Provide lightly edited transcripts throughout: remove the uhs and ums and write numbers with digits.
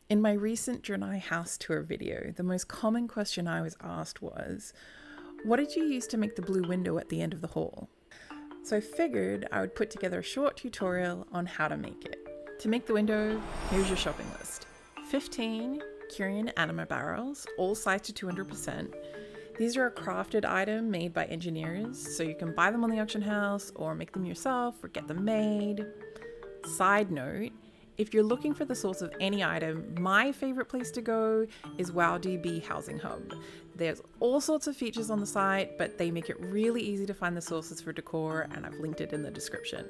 In my recent draenei house tour video, the most common question I was asked was, what did you use to make the blue window at the end of the hall? So I figured I would put together a short tutorial on how to make it. To make the window, here's your shopping list. 15 Curian anima barrels, all sized to 200%. These are a crafted item made by engineers, so you can buy them on the auction house or make them yourself or get them made. Side note, if you're looking for the source of any item, my favorite place to go is WowDB Housing Hub. There's all sorts of features on the site, but they make it really easy to find the sources for Decor, and I've linked it in the description.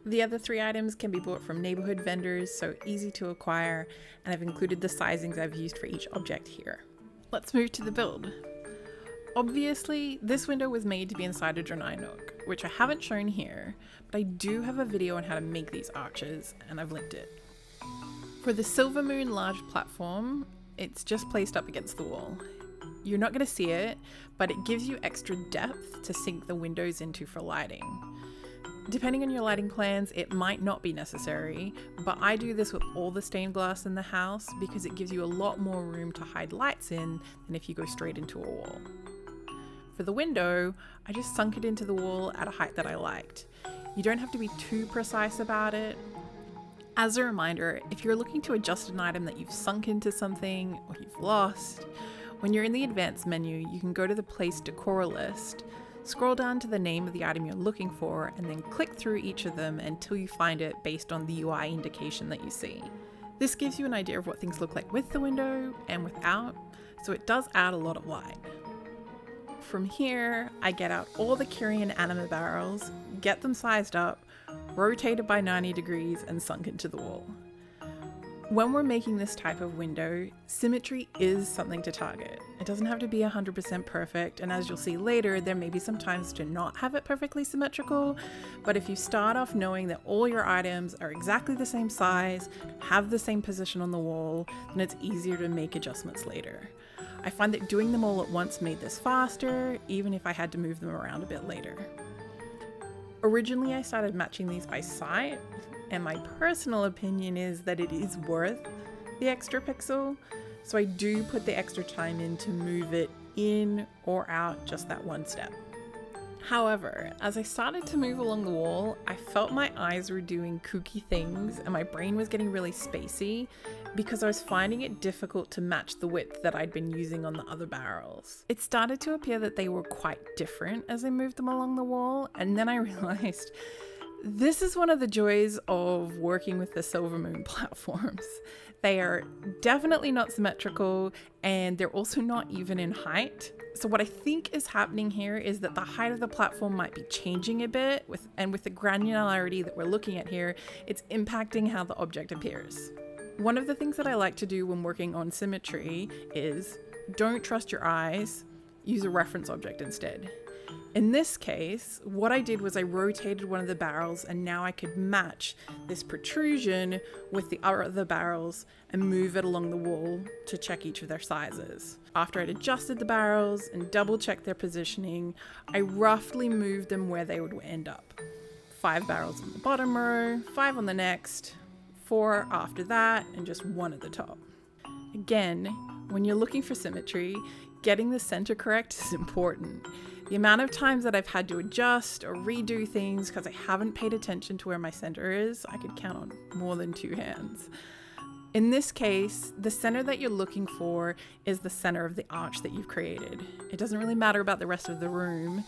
The other 3 items can be bought from neighborhood vendors, so easy to acquire, and I've included the sizings I've used for each object here. Let's move to the build. Obviously, this window was made to be inside a draenei nook, which I haven't shown here, but I do have a video on how to make these arches, and I've linked it. For the Silver Moon large platform, it's just placed up against the wall. You're not going to see it, but it gives you extra depth to sink the windows into for lighting. Depending on your lighting plans, it might not be necessary, but I do this with all the stained glass in the house because it gives you a lot more room to hide lights in than if you go straight into a wall. For the window, I just sunk it into the wall at a height that I liked. You don't have to be too precise about it. As a reminder, if you're looking to adjust an item that you've sunk into something or you've lost, when you're in the advanced menu, you can go to the Place Decor list, scroll down to the name of the item you're looking for, and then click through each of them until you find it based on the UI indication that you see. This gives you an idea of what things look like with the window and without, so it does add a lot of light. From here, I get out all the Curian anima barrels, get them sized up, rotated by 90 degrees and sunk into the wall. When we're making this type of window, symmetry is something to target. It doesn't have to be 100% perfect, and as you'll see later, there may be some times to not have it perfectly symmetrical, but if you start off knowing that all your items are exactly the same size, have the same position on the wall, then it's easier to make adjustments later. I find that doing them all at once made this faster, even if I had to move them around a bit later. Originally, I started matching these by sight, and my personal opinion is that it is worth the extra pixel, so I do put the extra time in to move it in or out just that one step. However, as I started to move along the wall, I felt my eyes were doing kooky things and my brain was getting really spacey because I was finding it difficult to match the width that I'd been using on the other barrels. It started to appear that they were quite different as I moved them along the wall, and then I realized this is one of the joys of working with the Silver Moon platforms. They are definitely not symmetrical, and they're also not even in height. So what I think is happening here is that the height of the platform might be changing a bit, with the granularity that we're looking at here, it's impacting how the object appears. One of the things that I like to do when working on symmetry is don't trust your eyes, use a reference object instead. In this case, what I did was I rotated one of the barrels, and now I could match this protrusion with the other barrels and move it along the wall to check each of their sizes. After I'd adjusted the barrels and double checked their positioning, I roughly moved them where they would end up. 5 barrels on the bottom row, 5 on the next, 4 after that, and just 1 at the top. Again, when you're looking for symmetry, getting the center correct is important. The amount of times that I've had to adjust or redo things because I haven't paid attention to where my center is, I could count on more than 2 hands. In this case, the center that you're looking for is the center of the arch that you've created. It doesn't really matter about the rest of the room.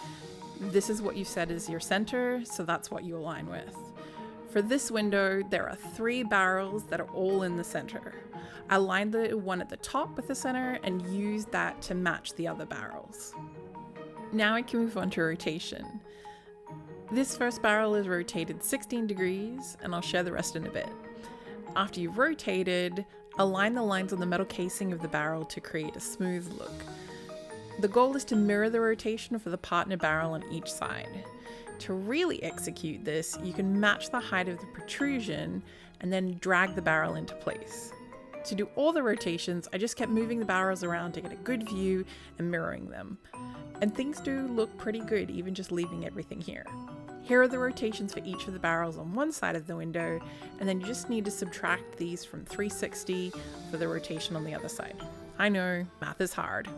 This is what you said is your center, so that's what you align with. For this window, there are 3 barrels that are all in the center. I aligned the one at the top with the center and used that to match the other barrels. Now I can move on to rotation. This first barrel is rotated 16 degrees, and I'll share the rest in a bit. After you've rotated, align the lines on the metal casing of the barrel to create a smooth look. The goal is to mirror the rotation for the partner barrel on each side. To really execute this, you can match the height of the protrusion and then drag the barrel into place. To do all the rotations, I just kept moving the barrels around to get a good view and mirroring them. And things do look pretty good, even just leaving everything here. Here are the rotations for each of the barrels on one side of the window, and then you just need to subtract these from 360 for the rotation on the other side. I know, math is hard.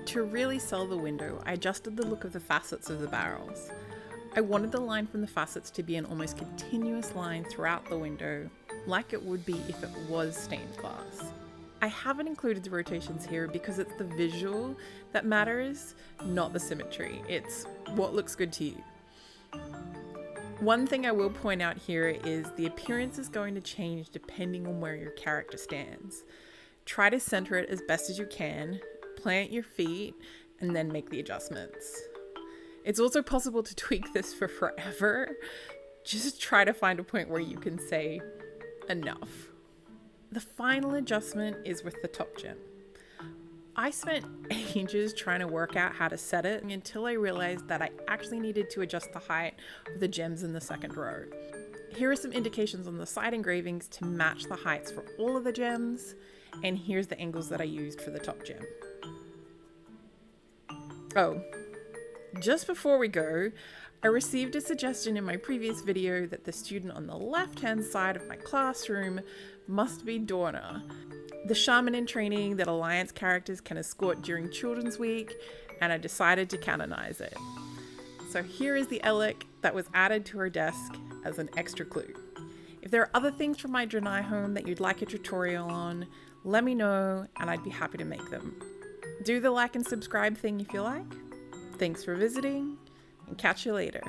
To really sell the window, I adjusted the look of the facets of the barrels. I wanted the line from the facets to be an almost continuous line throughout the window, like it would be if it was stained glass. I haven't included the rotations here because it's the visual that matters, not the symmetry. It's what looks good to you. One thing I will point out here is the appearance is going to change depending on where your character stands. Try to center it as best as you can, plant your feet, and then make the adjustments. It's also possible to tweak this for forever. Just try to find a point where you can say enough. The final adjustment is with the top gem. I spent ages trying to work out how to set it until I realized that I actually needed to adjust the height of the gems in the second row. Here are some indications on the side engravings to match the heights for all of the gems, and here's the angles that I used for the top gem. Oh, just before we go, I received a suggestion in my previous video that the student on the left-hand side of my classroom must be Dornaa, the shaman in training that Alliance characters can escort during Children's Week, and I decided to canonize it. So here is the Elec that was added to her desk as an extra clue. If there are other things from my draenei home that you'd like a tutorial on, let me know and I'd be happy to make them. Do the like and subscribe thing if you like. Thanks for visiting, and catch you later.